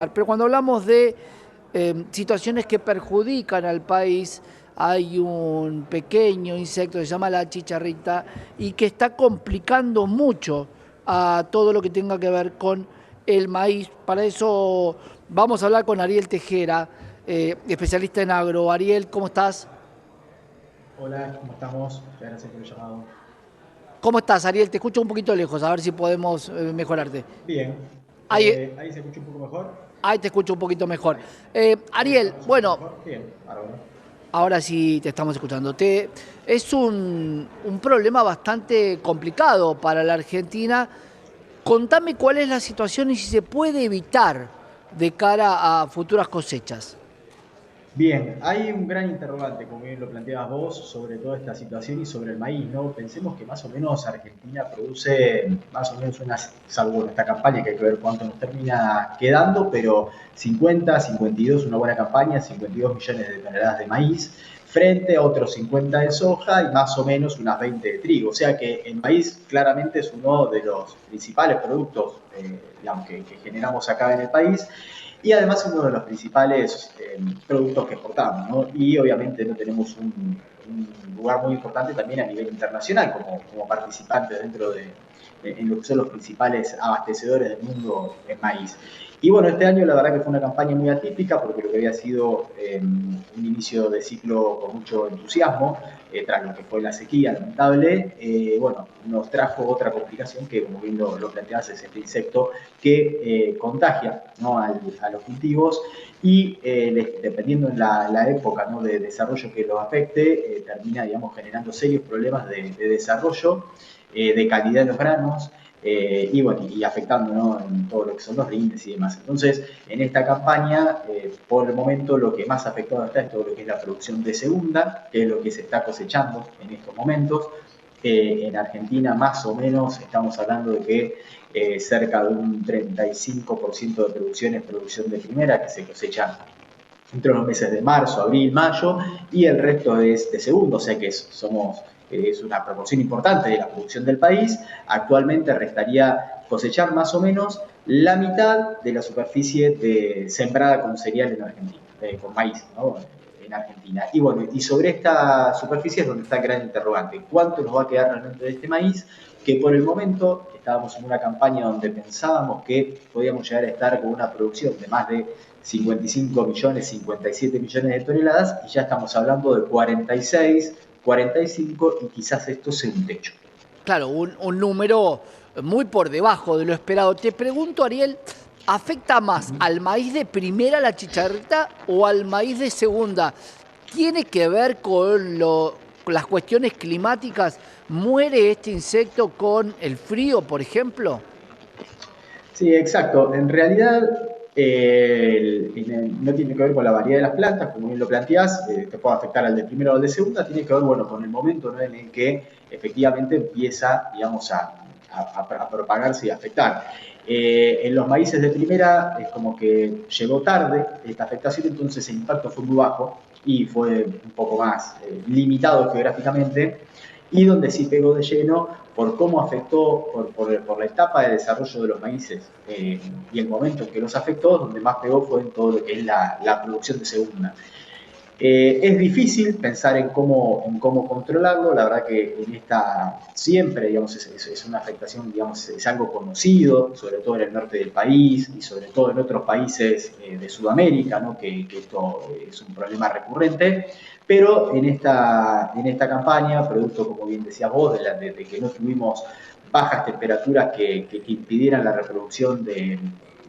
Pero cuando hablamos de situaciones que perjudican al país, hay un pequeño insecto que se llama la chicharrita y que está complicando mucho a todo lo que tenga que ver con el maíz. Para eso vamos a hablar con Ariel Tejera, especialista en agro. Ariel, ¿cómo estás? Hola, ¿cómo estamos? Muchas gracias por el llamado. ¿Cómo estás, Ariel? Te escucho un poquito lejos, a ver si podemos mejorarte. Bien, Ahí, ahí se escucha un poco mejor. ahí te escucho un poquito mejor. Ahí Ariel, no se escucha bueno, mejor. Bien, bárbaro. ahora sí te estamos escuchando. Es un problema bastante complicado para la Argentina. Contame cuál es la situación y si se puede evitar de cara a futuras cosechas. Bien, hay un gran interrogante, como bien lo planteabas vos, sobre toda esta situación y sobre el maíz, ¿no? Pensemos que más o menos Argentina produce más o menos unas, salvo esta campaña que hay que ver cuánto nos termina quedando, pero 50, 52, una buena campaña, 52 millones de toneladas de maíz, frente a otros 50 de soja y más o menos unas 20 de trigo. O sea que el maíz claramente es uno de los principales productos digamos, que generamos acá en el país y además uno de los principales productos que exportamos, ¿no? Y obviamente no tenemos un lugar muy importante también a nivel internacional como participante dentro de en lo que son los principales abastecedores del mundo en maíz. Y bueno, este año la verdad que fue una campaña muy atípica porque lo que había sido un inicio de ciclo con mucho entusiasmo, tras lo que fue la sequía lamentable, bueno, nos trajo otra complicación que, como bien lo planteabas, es este insecto que contagia, ¿no? A los cultivos y dependiendo en la época, ¿no? de desarrollo que los afecte, termina, digamos, generando serios problemas de desarrollo, de calidad de los granos, y bueno, y afectando, ¿no? en todo lo que son los rindes y demás. Entonces, en esta campaña, por el momento, lo que más afectado está es todo lo que es la producción de segunda, que es lo que se está cosechando en estos momentos. En Argentina, más o menos, estamos hablando de que cerca de un 35% de producción es producción de primera, que se cosecha entre los meses de marzo, abril, mayo, y el resto es de segundo, o sea que es una proporción importante de la producción del país. Actualmente restaría cosechar más o menos la mitad de la superficie sembrada con cereal en Argentina, con maíz, ¿no? En Argentina. Y bueno, y sobre esta superficie es donde está el gran interrogante. ¿Cuánto nos va a quedar realmente de este maíz? Que por el momento estábamos en una campaña donde pensábamos que podíamos llegar a estar con una producción de más de 55 millones, 57 millones de toneladas y ya estamos hablando de 46, 45 y quizás esto sea un techo. Claro, un número muy por debajo de lo esperado. Te pregunto, Ariel, ¿afecta más al maíz de primera la chicharrita o al maíz de segunda? ¿Tiene que ver con las cuestiones climáticas? ¿Muere este insecto con el frío, por ejemplo? Sí, exacto. En realidad no tiene que ver con la variedad de las plantas, como bien lo planteás, te puede afectar al de primera o al de segunda, tiene que ver, bueno, con el momento, ¿no? en el que efectivamente empieza, digamos, a propagarse y a afectar. En los maíces de primera es como que llegó tarde esta afectación, entonces el impacto fue muy bajo y fue un poco más limitado geográficamente, y donde sí pegó de lleno por cómo afectó, por la etapa de desarrollo de los maíces y el momento en que los afectó, donde más pegó fue en todo lo que es la producción de segunda. Es difícil pensar en cómo controlarlo, la verdad que en esta siempre, digamos, es una afectación, digamos, es algo conocido, sobre todo en el norte del país y sobre todo en otros países de Sudamérica, ¿no? que esto es un problema recurrente, pero en esta campaña, producto, como bien decías vos, de que no tuvimos bajas temperaturas que impidieran la reproducción de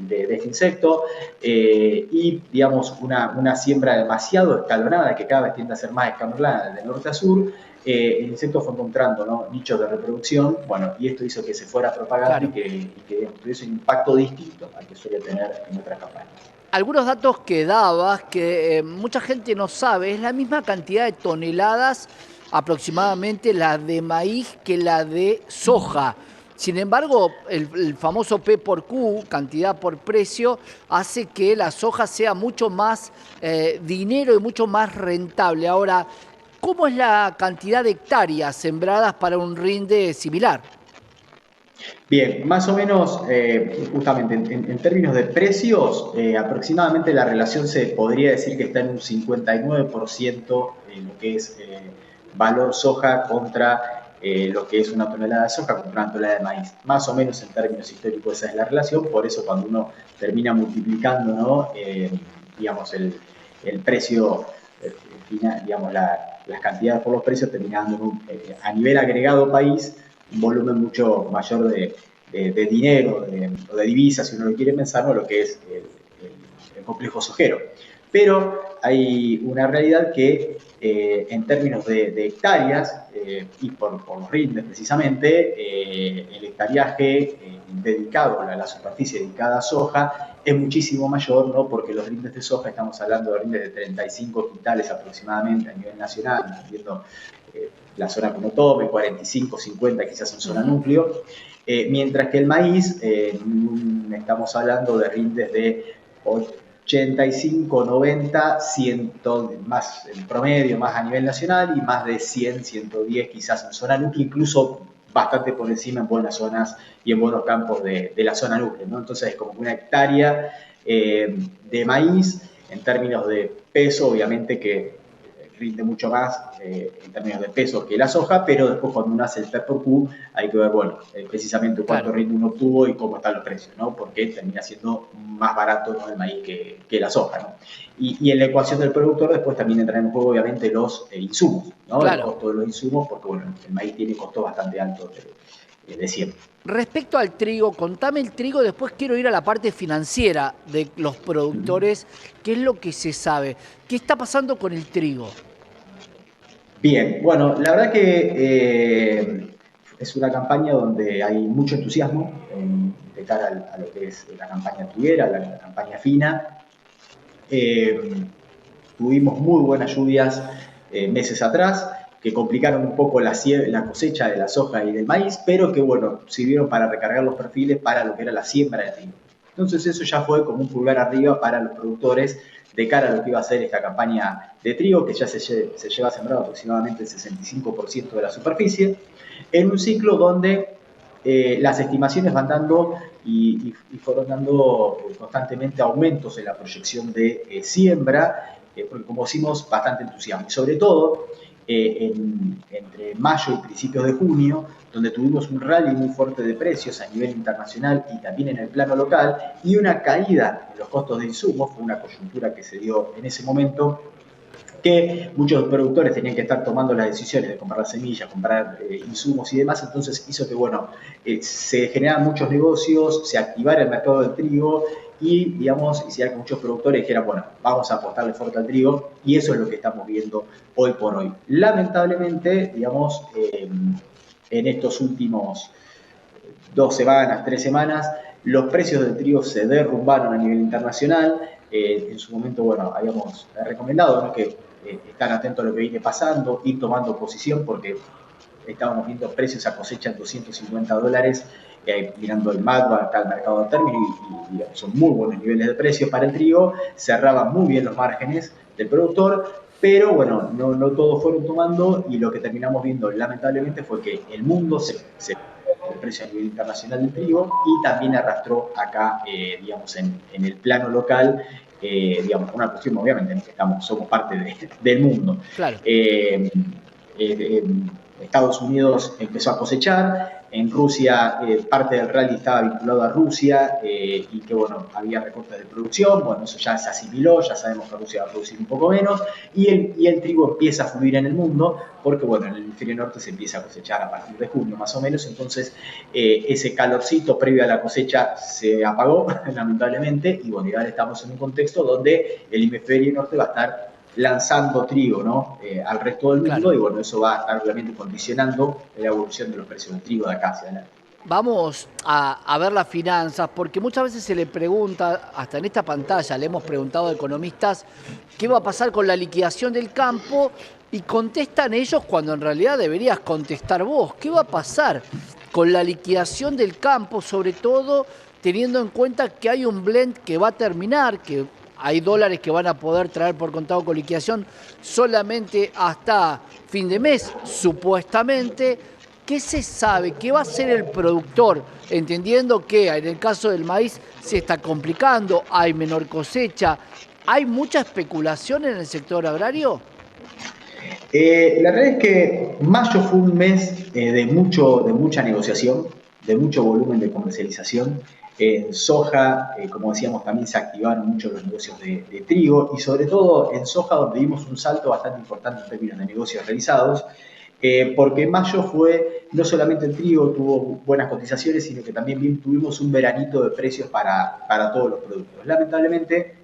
este insecto, y digamos una siembra demasiado escalonada que cada vez tiende a ser más escalonada de norte a sur, el insecto fue encontrando, ¿no? nichos de reproducción, bueno, y esto hizo que se fuera propagando Claro. y que tuviese un impacto distinto al que suele tener en otras campañas. Algunos datos que dabas que mucha gente no sabe, es la misma cantidad de toneladas aproximadamente la de maíz que la de soja. Sin embargo, el famoso P por Q, cantidad por precio, hace que la soja sea mucho más dinero y mucho más rentable. Ahora, ¿cómo es la cantidad de hectáreas sembradas para un rinde similar? Bien, más o menos, justamente en términos de precios, aproximadamente la relación se podría decir que está en un 59% lo que es valor soja contra lo que es una tonelada de soja contra una tonelada de maíz. Más o menos en términos históricos esa es la relación, por eso cuando uno termina multiplicando, ¿no? Digamos, el precio final, digamos, las cantidades por los precios, termina dando a nivel agregado país un volumen mucho mayor de dinero o de divisas, si uno lo quiere pensar, ¿no? Lo que es el complejo sojero. Pero hay una realidad que en términos de hectáreas y por los rindes precisamente, el hectariaje dedicado a la superficie dedicada a soja es muchísimo mayor, ¿no? Porque los rindes de soja, estamos hablando de rindes de 35 quintales aproximadamente a nivel nacional, viendo la zona que uno tome, 45, 50 quizás en zona núcleo, mientras que el maíz, estamos hablando de rindes de 85, 90, 100, más en promedio, más a nivel nacional y más de 100, 110 quizás en zona núcleo, incluso bastante por encima en buenas zonas y en buenos campos de la zona núcleo, ¿no? Entonces es como una hectárea de maíz en términos de peso, obviamente que rinde mucho más en términos de peso que la soja, pero después cuando uno hace el P por Q hay que ver, bueno, precisamente cuánto Claro. rinde un obtuvo y cómo están los precios, ¿no? Porque termina siendo más barato, ¿no? El maíz que la soja, ¿no? Y en la ecuación del productor después también entran en juego obviamente los insumos, ¿no? El Claro. costo de los insumos, porque bueno, el maíz tiene costos bastante altos de siempre. Respecto al trigo, contame el trigo, después quiero ir a la parte financiera de los productores, qué es lo que se sabe, qué está pasando con el trigo. Bien, bueno, la verdad que es una campaña donde hay mucho entusiasmo de cara a lo que es la campaña triguera, la campaña fina. Eh, Tuvimos muy buenas lluvias meses atrás que complicaron un poco la cosecha de la soja y del maíz, pero que bueno, sirvieron para recargar los perfiles para lo que era la siembra de trigo. Entonces eso ya fue como un pulgar arriba para los productores de cara a lo que iba a ser esta campaña de trigo, que ya se lleva sembrado aproximadamente el 65% de la superficie, en un ciclo donde las estimaciones van dando y fueron dando constantemente aumentos en la proyección de siembra, porque como decimos, bastante entusiasmo. Y sobre todo, entre mayo y principios de junio, donde tuvimos un rally muy fuerte de precios a nivel internacional y también en el plano local, y una caída en los costos de insumos, fue una coyuntura que se dio en ese momento, que muchos productores tenían que estar tomando las decisiones de comprar semillas, comprar insumos y demás, entonces hizo que, bueno, se generaran muchos negocios, se activara el mercado del trigo y, digamos, hiciera que muchos productores dijeran, bueno, vamos a apostarle fuerte al trigo y eso es lo que estamos viendo hoy por hoy. Lamentablemente, digamos, en estos últimos 2 semanas, 3 semanas, los precios del trigo se derrumbaron a nivel internacional. En su momento, bueno, habíamos recomendado, ¿no? Que estar atentos a lo que viene pasando, ir tomando posición, porque estábamos viendo precios a cosecha en $250, mirando el macro acá al mercado de término, y digamos, son muy buenos niveles de precios para el trigo, cerraban muy bien los márgenes del productor, pero bueno, no todos fueron tomando y lo que terminamos viendo lamentablemente fue que el mundo se el precio a nivel internacional del trigo y también arrastró acá, digamos, en el plano local, digamos, una cuestión obviamente en que somos parte del mundo. Claro. Eh, eh, Estados Unidos empezó a cosechar, en Rusia parte del rally estaba vinculado a Rusia y que bueno, había recortes de producción, bueno, eso ya se asimiló, ya sabemos que Rusia va a producir un poco menos y el trigo empieza a fluir en el mundo porque bueno, en el hemisferio norte se empieza a cosechar a partir de junio más o menos, entonces ese calorcito previo a la cosecha se apagó lamentablemente y bueno, y ahora estamos en un contexto donde el hemisferio norte va a estar lanzando trigo, ¿no? Al resto del mundo Claro. y bueno, eso va a estar obviamente condicionando la evolución de los precios del trigo de acá hacia adelante. Vamos a ver las finanzas, porque muchas veces se le pregunta, hasta en esta pantalla le hemos preguntado a economistas, qué va a pasar con la liquidación del campo, y contestan ellos cuando en realidad deberías contestar vos. ¿Qué va a pasar con la liquidación del campo, sobre todo teniendo en cuenta que hay un blend que va a terminar, que hay dólares que van a poder traer por contado con liquidación solamente hasta fin de mes, supuestamente? ¿qué se sabe? ¿Qué va a hacer el productor? Entendiendo que en el caso del maíz se está complicando, hay menor cosecha, ¿hay mucha especulación en el sector agrario? La realidad es que mayo fue un mes de mucha negociación, de mucho volumen de comercialización. En soja, como decíamos, también se activaron mucho los negocios de trigo y sobre todo en soja donde vimos un salto bastante importante en términos de negocios realizados, porque mayo fue, no solamente el trigo tuvo buenas cotizaciones, sino que también tuvimos un veranito de precios para todos los productos. Lamentablemente,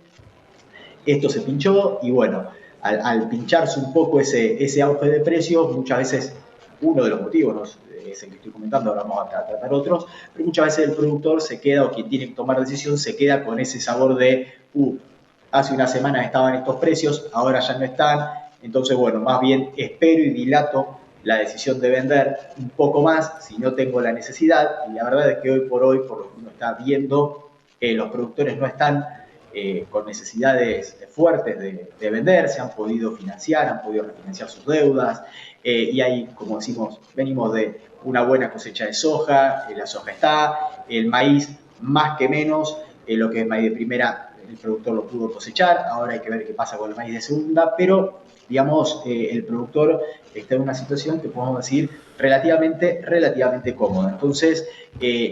esto se pinchó y bueno, al pincharse un poco ese auge de precios, muchas veces uno de los motivos, ¿no? Es el que estoy comentando, ahora vamos a tratar otros, pero muchas veces el productor se queda, o quien tiene que tomar decisión, se queda con ese sabor de, hace una semana estaban estos precios, ahora ya no están, entonces bueno, más bien espero y dilato la decisión de vender un poco más si no tengo la necesidad, y la verdad es que hoy, por lo que uno está viendo, los productores no están con necesidades fuertes de vender, se han podido financiar, han podido refinanciar sus deudas, y ahí, como decimos, venimos de una buena cosecha de soja, la soja está, el maíz más que menos, lo que es maíz de primera, el productor lo pudo cosechar, ahora hay que ver qué pasa con el maíz de segunda, pero digamos, el productor está en una situación que podemos decir relativamente cómoda. Entonces,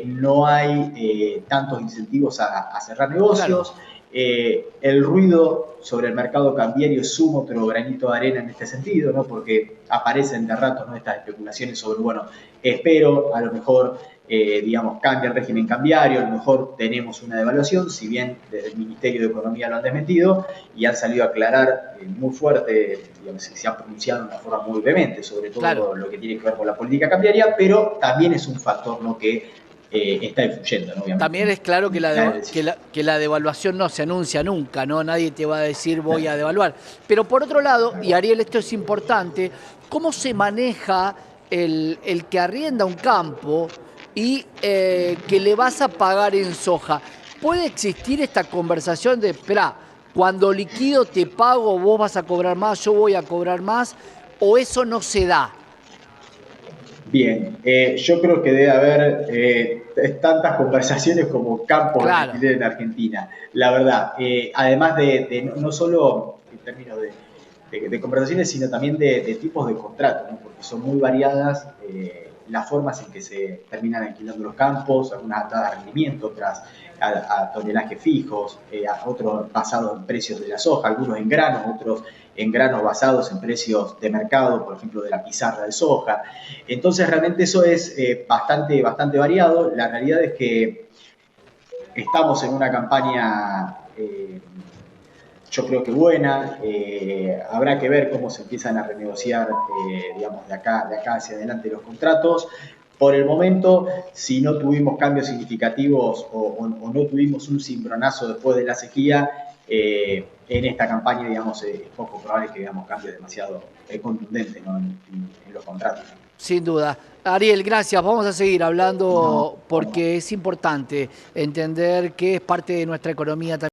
no hay tantos incentivos a cerrar Claro. negocios. El ruido sobre el mercado cambiario suma otro granito de arena en este sentido, ¿no? Porque aparecen de ratos, ¿no?, estas especulaciones sobre, bueno, espero, a lo mejor, digamos, cambia el régimen cambiario, a lo mejor tenemos una devaluación, si bien desde el Ministerio de Economía lo han desmentido y han salido a aclarar muy fuerte, digamos, se han pronunciado de una forma muy vehemente sobre Claro. todo lo que tiene que ver con la política cambiaria, pero también es un factor, ¿no?, que está influyendo, ¿no?, obviamente, También es claro que en la decisión. que la devaluación no se anuncia nunca, ¿no? Nadie te va a decir voy a devaluar. Pero por otro lado, y Ariel, esto es importante, ¿cómo se maneja el que arrienda un campo y que le vas a pagar en soja? ¿Puede existir esta conversación de, espera, cuando liquido te pago, vos vas a cobrar más, yo voy a cobrar más, o eso no se da? Bien, yo creo que debe haber tantas conversaciones como campos de Claro, alquiler en Argentina, la verdad. Además de no solo en términos de conversaciones, sino también de tipos de contratos, ¿no? Porque son muy variadas las formas en que se terminan alquilando los campos, algunas atadas a rendimiento, otras a tonelajes fijos, otros basados en precios de la soja, algunos en granos, otros en granos basados en precios de mercado, por ejemplo, de la pizarra de soja. Entonces, realmente eso es bastante variado. La realidad es que estamos en una campaña, yo creo que buena. Habrá que ver cómo se empiezan a renegociar, digamos, de acá hacia adelante los contratos. Por el momento, si no tuvimos cambios significativos o no tuvimos un cimbronazo después de la sequía, en esta campaña, digamos, es poco probable que veamos cambios demasiado contundentes, ¿no?, en los contratos. sin duda. Ariel, gracias. Vamos a seguir No, hablando por favor. porque es importante entender que es parte de nuestra economía también.